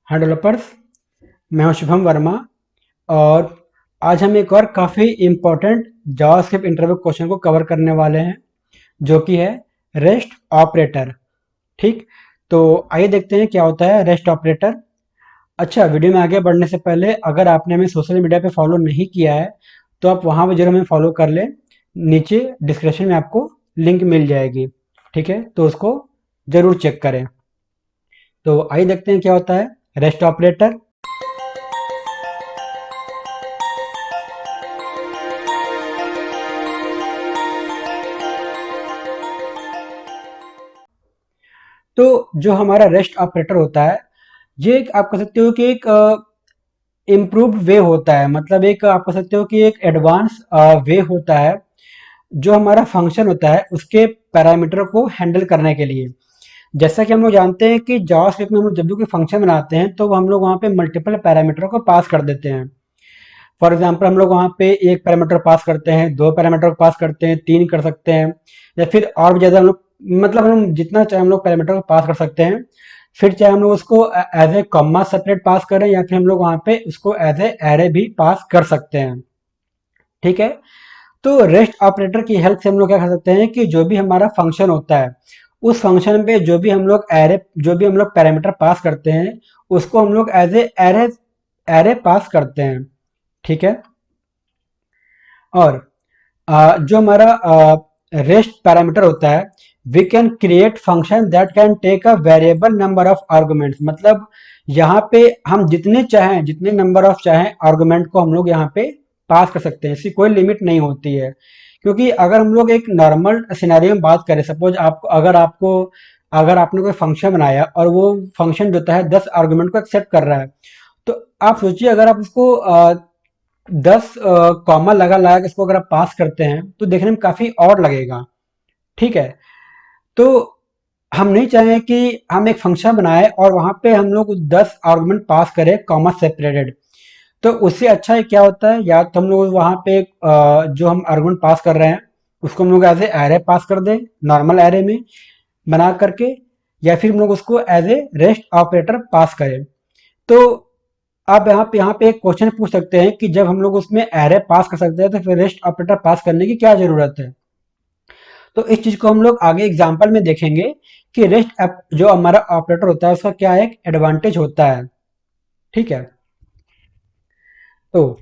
हाँ डेवलपर्स, मैं हूं शुभम वर्मा। और आज हम एक और काफ़ी इम्पोर्टेंट जावास्क्रिप्ट इंटरव्यू क्वेश्चन को कवर करने वाले हैं, जो कि है रेस्ट ऑपरेटर। ठीक, तो आइए देखते हैं क्या होता है रेस्ट ऑपरेटर। अच्छा, वीडियो में आगे बढ़ने से पहले अगर आपने हमें सोशल मीडिया पे फॉलो नहीं किया है तो आप वहाँ पर जरूर हमें फॉलो कर लें। नीचे डिस्क्रिप्शन में आपको लिंक मिल जाएगी। ठीक है, तो उसको जरूर चेक करें। तो आइए देखते हैं क्या होता है रेस्ट ऑपरेटर। तो जो हमारा रेस्ट ऑपरेटर होता है, ये एक आप कह सकते हो कि एक इम्प्रूव्ड वे होता है। मतलब एक आप कह सकते हो कि एक एडवांस वे होता है जो हमारा फंक्शन होता है उसके पैरामीटर को हैंडल करने के लिए। जैसा कि हम लोग जानते हैं कि जावास्क्रिप्ट में हम लोग जब भी कोई फंक्शन बनाते हैं तो हम लोग वहाँ पे मल्टीपल पैरामीटर को पास कर देते हैं। फॉर एग्जांपल हम लोग वहाँ पे एक पैरामीटर पास करते हैं, दो पैरामीटर को पास करते हैं, तीन कर सकते हैं, या फिर और भी ज़्यादा हम लोग, मतलब हम लोग जितना चाहे हम लोग पैरामीटर को पास कर सकते हैं। फिर चाहे हम लोग उसको एज ए कॉमा सेपरेट पास करें या फिर हम लोग वहाँ पे उसको एज ए एरे भी पास कर सकते हैं। ठीक है, तो रेस्ट ऑपरेटर की हेल्प से हम लोग क्या कर सकते हैं कि जो भी हमारा फंक्शन होता है उस फंक्शन पे जो भी हम लोग एरे, जो भी हम लोग पैरामीटर पास करते हैं उसको हम लोग एज ए एरे एरे पास करते हैं। ठीक है, और जो हमारा रेस्ट पैरामीटर होता है, we can create function that can take a variable number of arguments. मतलब यहाँ पे हम जितने चाहें, जितने नंबर ऑफ चाहें आर्गुमेंट को हम लोग यहाँ पे पास कर सकते हैं, इसकी कोई लिमिट नहीं होती है। क्योंकि अगर हम लोग एक नॉर्मल सिनेरियो में बात करें, सपोज आपको अगर आपने कोई फंक्शन बनाया और वो फंक्शन जो होता है 10 आर्गुमेंट को एक्सेप्ट कर रहा है, तो आप सोचिए अगर आप उसको 10 कॉमा लगा लगा के इसको अगर आप पास करते हैं तो देखने में काफी और लगेगा। ठीक है, तो हम नहीं चाहें कि हम एक फंक्शन बनाए और वहां पे हम लोग 10 आर्गुमेंट पास करें कॉमा सेपरेटेड। तो उससे अच्छा है क्या होता है, या तो हम लोग वहां पे जो हम आर्गुमेंट पास कर रहे हैं उसको हम लोग एज ए एरे पास कर दें, नॉर्मल एरे में बना करके, या फिर हम लोग उसको एज ए रेस्ट ऑपरेटर पास करें। तो आप यहाँ पे एक क्वेश्चन पूछ सकते हैं कि जब हम लोग उसमें एरे पास कर सकते हैं तो फिर रेस्ट ऑपरेटर पास करने की क्या जरूरत है। तो इस चीज को हम लोग आगे एग्जाम्पल में देखेंगे कि रेस्ट जो हमारा ऑपरेटर होता है उसका क्या एक एडवांटेज होता है। ठीक है, तो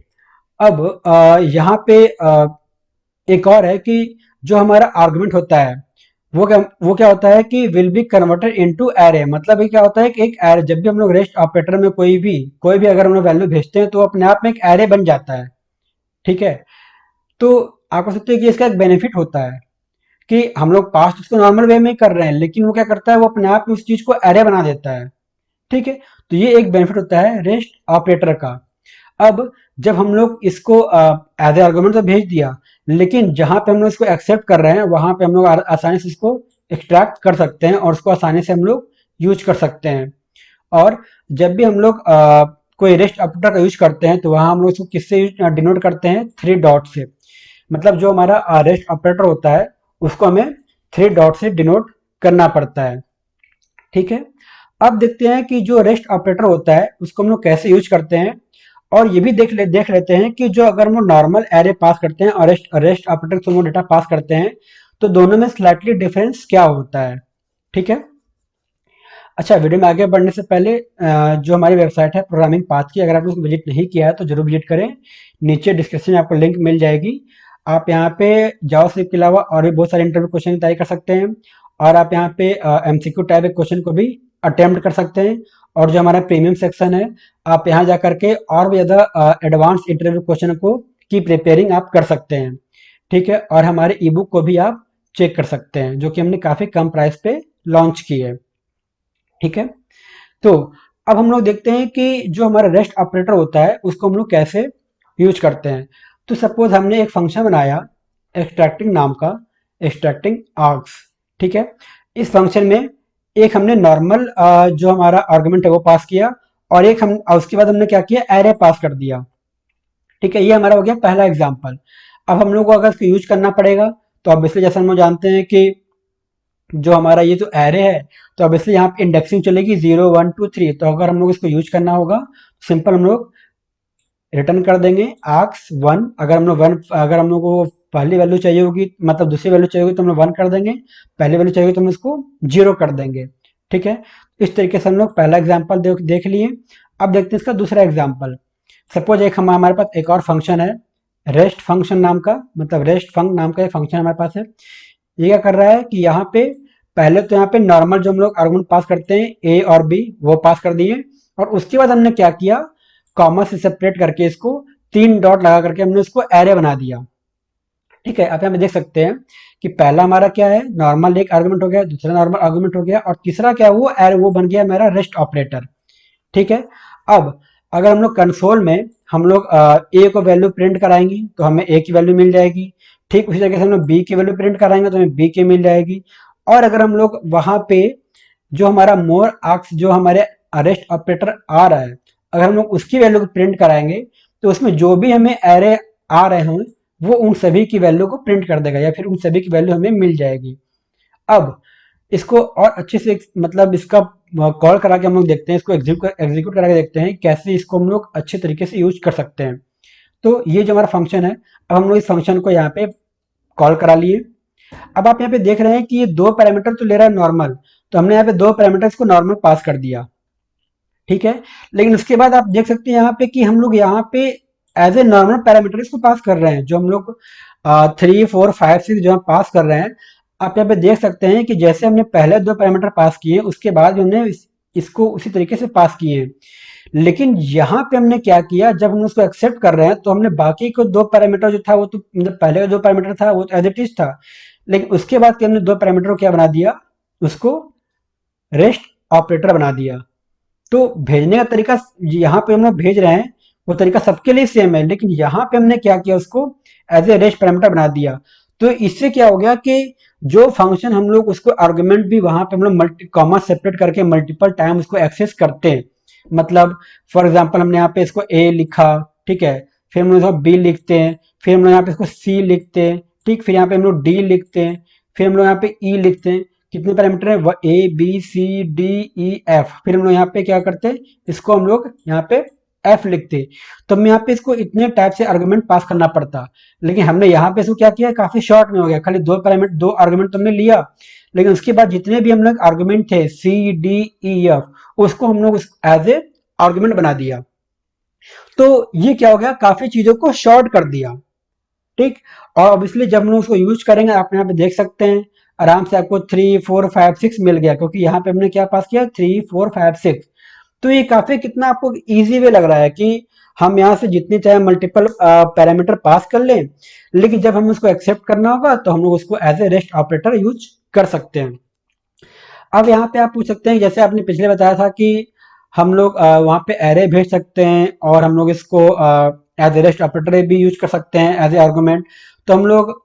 अब यहाँ पे एक और है कि जो हमारा आर्गुमेंट होता है वो क्या होता है कि will be converted into array. मतलब ये क्या होता है कि एक एरे, जब भी हम लोग रेस्ट ऑपरेटर में कोई भी अगर हम लोग वैल्यू भेजते हैं तो अपने आप में एक एरे बन जाता है। ठीक है, तो आप कह सकते हैं कि इसका एक बेनिफिट होता है कि हम लोग पास उसको नॉर्मल वे में कर रहे हैं, लेकिन वो क्या करता है वो अपने आप में उस चीज को एरे बना देता है। ठीक है, तो ये एक बेनिफिट होता है रेस्ट ऑपरेटर का। अब जब हम लोग इसको एज ए आर्गुमेंट तो भेज दिया, लेकिन जहां पे हम लोग इसको एक्सेप्ट कर रहे हैं वहां पे हम लोग आसानी से इसको एक्सट्रैक्ट कर सकते हैं और उसको आसानी से हम लोग यूज कर सकते हैं। और जब भी हम लोग कोई रेस्ट ऑपरेटर का यूज करते हैं तो वहां हम लोग इसको किससे डिनोट करते हैं, 3 डॉट से। मतलब जो हमारा रेस्ट ऑपरेटर होता है उसको हमें 3 डॉट से डिनोट करना पड़ता है। ठीक है, अब देखते हैं कि जो रेस्ट ऑपरेटर होता है उसको हम लोग कैसे यूज करते हैं। और ये भी देख लेते हैं कि जो अगर हम लोग नॉर्मल एरे पास करते हैं और रेस्ट ऑपरेटर से हम लोग डेटा पास करते हैं तो दोनों में स्लाइटली डिफरेंस क्या होता है। ठीक है, अच्छा, वीडियो में आगे बढ़ने से पहले जो हमारी वेबसाइट है प्रोग्रामिंग पाथ की, अगर आपने उसको विजिट नहीं किया है तो जरूर विजिट करें। नीचे डिस्क्रिप्शन में आपको लिंक मिल जाएगी। आप यहाँ पे जावास्क्रिप्ट के अलावा और भी बहुत सारे इंटरव्यू क्वेश्चन की तैयारी कर सकते हैं, और आप यहाँ पे एमसीक्यू टाइप क्वेश्चन को भी अटेम्प्ट कर सकते हैं। और जो हमारा प्रीमियम सेक्शन है, आप यहाँ जा करके और भी ज़्यादा एडवांस इंटरव्यू क्वेश्चन को की प्रिपेयरिंग आप कर सकते हैं। ठीक है, और हमारे ई बुक को भी आप चेक कर सकते हैं जो कि हमने काफ़ी कम प्राइस पे लॉन्च की है। ठीक है, तो अब हम लोग देखते हैं कि जो हमारा रेस्ट ऑपरेटर होता है उसको हम लोग कैसे यूज करते हैं। तो सपोज हमने एक फंक्शन बनाया एक्सट्रैक्टिंग नाम का, एक्सट्रैक्टिंग आर्ग्स। ठीक है, इस फंक्शन में एक हमने नॉर्मल जो हमारा आर्गुमेंट है वो पास किया, और एक हम उसके बाद हमने क्या किया, एरे पास कर दिया। ठीक है, ये हमारा हो गया पहला एग्जाम्पल। अब हम लोग को अगर इसको यूज करना पड़ेगा तो ऑब्वियसली जैसा हम लोग जानते हैं कि जो हमारा ये जो एरे है, तो ऑब्वियसली यहाँ पे इंडेक्सिंग चलेगी 0 1 2 3। तो अगर हम लोग इसको यूज करना होगा, सिंपल हम लोग रिटर्न कर देंगे आर्क्स वन। अगर हम लोग वन, अगर हम लोग को पहली वैल्यू चाहिए होगी, मतलब दूसरी वैल्यू चाहिए होगी, तो हम लोग वन कर देंगे। पहली वैल्यू चाहिए तो हम इसको जीरो कर देंगे। ठीक है, इस तरीके से हम लोग पहला एग्जाम्पल देख लिए। अब देखते हैं इसका दूसरा एग्जाम्पल। सपोज एक हमारे पास एक और फंक्शन है, रेस्ट फंक्शन नाम का, मतलब रेस्ट फंक नाम का एक फंक्शन हमारे पास है। ये क्या कर रहा है कि यहाँ पे पहले तो यहाँ पे नॉर्मल जो हम लोग आर्गुमेंट पास करते हैं ए और बी, वो पास कर दिए। और उसके बाद हमने क्या किया, कॉमा से सेपरेट करके इसको तीन डॉट लगा करके हमने इसको एरे बना दिया। ठीक है, अब यहाँ पे देख सकते हैं कि पहला हमारा क्या है, नॉर्मल एक आर्गुमेंट हो गया, दूसरा नॉर्मल आर्गुमेंट हो गया, और तीसरा क्या वो एरे, वो बन गया मेरा रेस्ट ऑपरेटर। ठीक है, अब अगर हम लोग कंसोल में हम लोग ए को वैल्यू प्रिंट कराएंगे तो हमें ए की वैल्यू मिल जाएगी। ठीक उसी तरीके से हम लोग बी की वैल्यू प्रिंट कराएंगे तो हमें बी की मिल जाएगी। और अगर हम लोग वहां पे जो हमारा मोर आर्क्स जो हमारे अरेस्ट ऑपरेटर आ रहा है, अगर हम लोग उसकी वैल्यू को प्रिंट कराएंगे तो उसमें जो भी हमें एरे आ रहे हैं वो उन सभी की वैल्यू को प्रिंट कर देगा, या फिर उन सभी की वैल्यू हमें मिल जाएगी। अब इसको और अच्छे से मतलब इसका कॉल करा के हम लोग देखते हैं, इसको एग्जीक्यूट करा के देखते हैं कैसे इसको हम लोग अच्छे तरीके से यूज कर सकते हैं। तो ये जो हमारा फंक्शन है, अब हम लोग इस फंक्शन को यहाँ पे कॉल करा लिए। अब आप यहाँ पे देख रहे हैं कि ये दो पैरामीटर तो ले रहा है नॉर्मल, तो हमने यहाँ पे दो पैरामीटर्स को नॉर्मल पास कर दिया। ठीक है, लेकिन उसके बाद आप देख सकते हैं यहाँ पे कि हम लोग यहाँ पे एज ए नॉर्मल पैरामीटर इसको पास कर रहे हैं, जो हम लोग 3 4 5 6 जो हम पास कर रहे हैं। आप यहाँ पे देख सकते हैं कि जैसे हमने पहले दो पैरामीटर पास किए, उसके बाद हमने इसको उसी तरीके से पास किए हैं। लेकिन यहाँ पे हमने क्या किया, जब हम उसको एक्सेप्ट कर रहे हैं तो हमने बाकी को दो पैरामीटर जो था वो तो मतलब पहले का जो पैरामीटर था वो तो एज इट इज था, लेकिन उसके बाद हमने दो पैरामीटर को क्या बना दिया, उसको रेस्ट ऑपरेटर बना दिया। तो भेजने का तरीका यहाँ पे हम लोग भेज रहे हैं वो तरीका सबके लिए सेम है, लेकिन यहाँ पे हमने क्या किया, उसको एज ए रेस्ट पैरामीटर बना दिया। तो इससे क्या हो गया कि जो फंक्शन हम लोग उसको आर्गुमेंट भी वहां पे हम लोग मल्टी कॉमा सेपरेट करके मल्टीपल टाइम उसको एक्सेस करते हैं। मतलब फॉर एग्जांपल हमने यहाँ पे इसको ए लिखा, ठीक है, फिर हम लोग इसको बी लिखते हैं, फिर हम लोग यहाँ पे इसको सी लिखते हैं, ठीक, फिर यहाँ पे हम लोग डी लिखते हैं, फिर हम लोग यहाँ पे ई लिखते हैं। कितने पैरामीटर है, A B C D E F, फिर हम लोग यहाँ पे क्या करते हैं, इसको हम लोग यहाँ पे एफ लिखते हैं। तो हम यहाँ पे इसको इतने टाइप से आर्गुमेंट पास करना पड़ता, लेकिन हमने यहाँ पे इसको क्या किया, काफी शॉर्ट में हो गया, खाली दो पैरामीटर दो आर्गुमेंट तो हमने लिया, लेकिन उसके बाद जितने भी हम लोग आर्गुमेंट थे सी डी ई एफ, उसको हम लोग एज ए आर्गुमेंट बना दिया। तो ये क्या हो गया, काफी चीजों को शॉर्ट कर दिया। ठीक, और ऑब्वियसली जब हम लोग उसको यूज करेंगे, आप यहाँ पे देख सकते हैं आराम से आपको 3 4 5 6 मिल गया, क्योंकि यहाँ पे हमने क्या पास किया, 3 4 5 6। तो ये काफी कितना आपको इजी वे लग रहा है कि हम यहाँ से जितने चाहे मल्टीपल पैरामीटर पास कर लें, लेकिन जब हमें उसको एक्सेप्ट करना होगा तो हम लोग उसको as a rest operator use कर सकते हैं। अब यहाँ पे आप पूछ सकते हैं, जैसे आपने पिछले बताया था कि हम लोग वहाँ पे एरे भेज सकते हैं और हम लोग इसको एज ए रेस्ट ऑपरेटर भी यूज कर सकते हैं एज ए आर्गुमेंट। तो हम लोग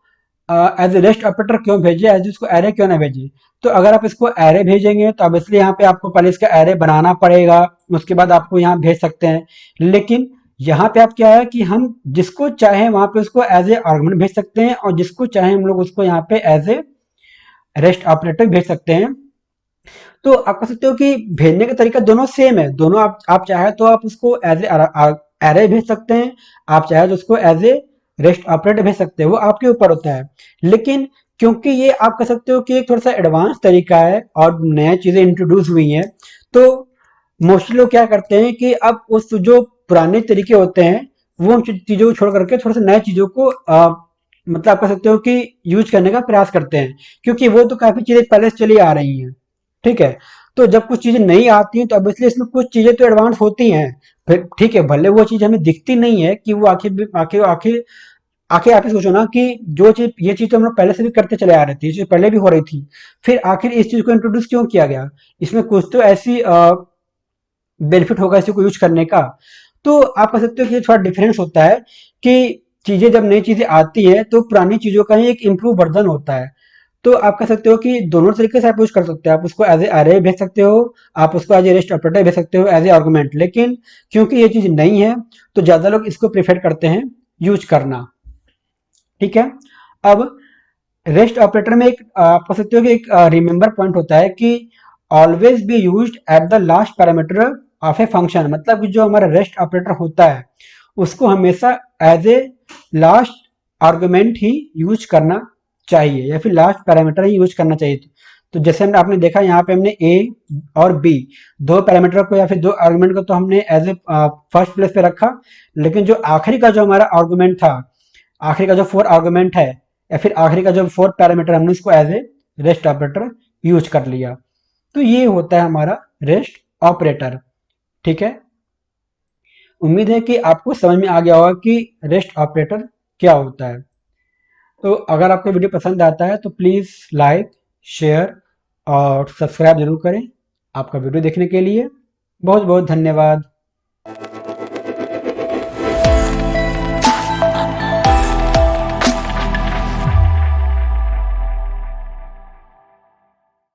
एज ए रेस्ट ऑपरेटर क्यों भेजे, एज इसको एरे क्यों ना भेजे। तो अगर आप इसको एरे भेजेंगे तो ऑब्वियसली यहाँ पे आपको पहले इसका एरे बनाना पड़ेगा, उसके बाद आपको यहाँ भेज सकते हैं। लेकिन यहाँ पे आप क्या है कि हम जिसको चाहे वहां पे उसको एज ए आर्गुमेंट भेज सकते हैं, और जिसको चाहे हम लोग उसको यहाँ पे एज ए रेस्ट ऑपरेटर भेज सकते हैं। तो आप कह सकते हो कि भेजने का तरीका दोनों सेम है, दोनों आप चाहे तो आप उसको एज एरे भेज सकते हैं, आप चाहे तो उसको एज ए रेस्ट ऑपरेटर भेज सकते हैं, वो आपके ऊपर होता है। लेकिन क्योंकि ये आप कह सकते हो कि एक थोड़ा सा एडवांस तरीका है और नया चीजें इंट्रोड्यूस हुई हैं, तो मोस्टली लोग क्या करते हैं कि अब उस जो पुराने तरीके होते हैं वो उन चीजों को छोड़ करके थोड़ा सा नए चीजों को मतलब आप कह सकते हो कि यूज करने का प्रयास करते हैं, क्योंकि वो तो काफी चीजें पहले से चली आ रही हैं। ठीक है, तो जब कुछ चीजें नहीं आती हैं तो ऑब्वियसली इसमें कुछ चीजें तो एडवांस होती हैं। फिर ठीक है, भले वो चीज हमें दिखती नहीं है कि वो आखिर आखिर आखिर आखिर आप ही सोचो ना कि जो चीज, ये चीज तो हम लोग पहले से भी करते चले आ रहे थे, ये चीज पहले भी हो रही थी, फिर आखिर इस चीज को इंट्रोड्यूस क्यों किया गया, इसमें कुछ तो ऐसी बेनिफिट होगा इसी को यूज करने का। तो आप कह सकते हो कि ये थोड़ा डिफरेंस होता है कि चीजें जब नई चीजें आती है तो पुरानी चीजों का ही एक इम्प्रूव वर्जन होता है। तो आप कह सकते हो कि दोनों तरीके से आप यूज कर सकते हो, आप उसको एज ए अरे भेज सकते हो, आप उसको एज ए रेस्ट ऑपरेटर भेज सकते हो एज ए आर्गुमेंट। लेकिन क्योंकि ये चीज नहीं है तो ज्यादा लोग इसको प्रेफर करते हैं यूज करना। ठीक है, अब रेस्ट ऑपरेटर में एक आप कह सकते हो कि एक रिमेंबर पॉइंट होता है कि always be used at the last parameter of a function, मतलब कि जो हमारा रेस्ट ऑपरेटर होता है उसको हमेशा एज ए लास्ट आर्गुमेंट ही यूज करना चाहिए या फिर लास्ट पैरामीटर ही यूज करना चाहिए। तो जैसे हमने आपने देखा यहाँ पे हमने ए और बी दो पैरामीटर को या फिर दो आर्गुमेंट को तो हमने एज ए फर्स्ट प्लेस पे रखा, लेकिन जो आखिरी का जो हमारा आर्गुमेंट था, आखिरी का जो फोर आर्गुमेंट है या फिर आखिरी का जो फोर पैरामीटर, हमने उसको as a rest operator use कर लिया। तो ये होता है हमारा रेस्ट ऑपरेटर। ठीक है, उम्मीद है कि आपको समझ में आ गया होगा कि रेस्ट ऑपरेटर क्या होता है। तो अगर आपको वीडियो पसंद आता है तो प्लीज़ लाइक, शेयर और सब्सक्राइब जरूर करें। आपका वीडियो देखने के लिए बहुत बहुत धन्यवाद।